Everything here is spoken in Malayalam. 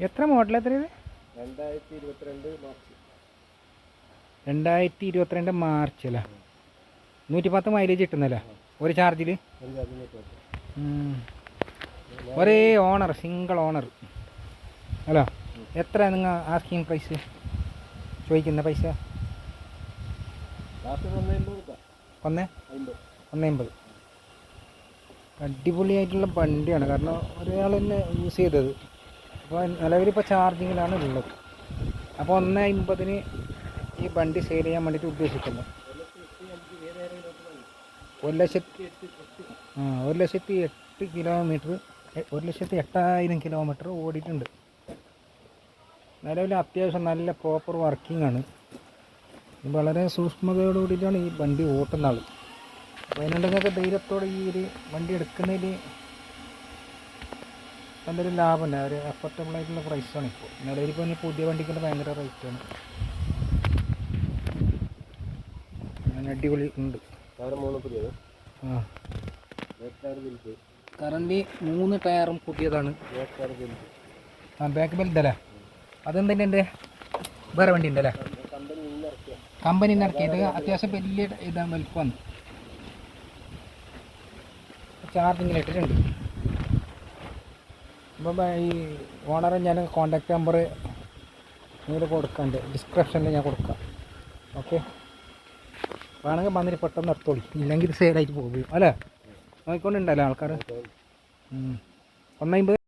എത്ര മോഡൽ എത്ര ഇത്? 2022 മാർച്ച് അല്ലേ? 110 മൈലേജ് കിട്ടുന്നല്ലേ ഒരു ചാർജിൽ? ഒരേ ഓണർ, സിംഗിൾ ഓണർ അല്ല? എത്ര നിങ്ങൾ ആസ്കിങ് പ്രൈസ് ചോദിക്കുന്ന പൈസ? 150. അടിപൊളിയായിട്ടുള്ള വണ്ടിയാണ്. കാരണം ഒരാൾ തന്നെ യൂസ് ചെയ്തത്. അപ്പോൾ നിലവിലിപ്പോൾ ചാർജിങ്ങിലാണ് ഉള്ളത്. അപ്പോൾ 150 ഈ വണ്ടി സെയിൽ ചെയ്യാൻ വേണ്ടിയിട്ട് ഉദ്ദേശിക്കുന്നു. 1,08,000 കിലോമീറ്റർ, 1,08,000 കിലോമീറ്റർ ഓടിയിട്ടുണ്ട്. നിലവിൽ അത്യാവശ്യം നല്ല പ്രോപ്പർ വർക്കിംഗ് ആണ്. വളരെ സൂക്ഷ്മതയോടുകൂടിയിട്ടാണ് ഈ വണ്ടി ഓട്ടുന്ന ആൾ. അപ്പോൾ അതിനുണ്ടെങ്കിൽ ധൈര്യത്തോടെ ഈ ഒരു വണ്ടി എടുക്കുന്നതിൽ നല്ലൊരു ലാഭമല്ല, ഒരു അഫോർഡബിൾ ആയിട്ടുള്ള പ്രൈസാണ്. ഇപ്പോൾ നിലവിലിപ്പോൾ ഇനി പുതിയ വണ്ടിക്ക് ഭയങ്കര റേറ്റാണ്. അങ്ങനെ അടിപൊളി ഉണ്ട്. കറൻറ്റ് 3 ടയറും പുതിയതാണ്. ബാക്ക് ബെൽറ്റല്ലേ? അതെന്തെങ്കിലും എൻ്റെ വേറെ വണ്ടി ഉണ്ടല്ലേ? കമ്പനി ഇറക്കിയത് അത്യാവശ്യം വലിയ ഇതാണ്, വലിപ്പമാണ്. ചാർജിങ്ങിൽ ഇട്ടിട്ടുണ്ട്. അപ്പം ഈ ഓണറെ ഞാൻ കോൺടാക്റ്റ് നമ്പർ നിങ്ങൾ കൊടുക്കാണ്ട് ഡിസ്ക്രിപ്ഷനിൽ ഞാൻ കൊടുക്കാം. ഓക്കെ, വേണമെങ്കിൽ വന്നിട്ട് പെട്ടെന്ന് എടുത്തോളി, ഇല്ലെങ്കിൽ ഇത് സെയിലായിട്ട് പോകും അല്ലേ? നോക്കിക്കൊണ്ടുണ്ടല്ലോ ആൾക്കാർ. 150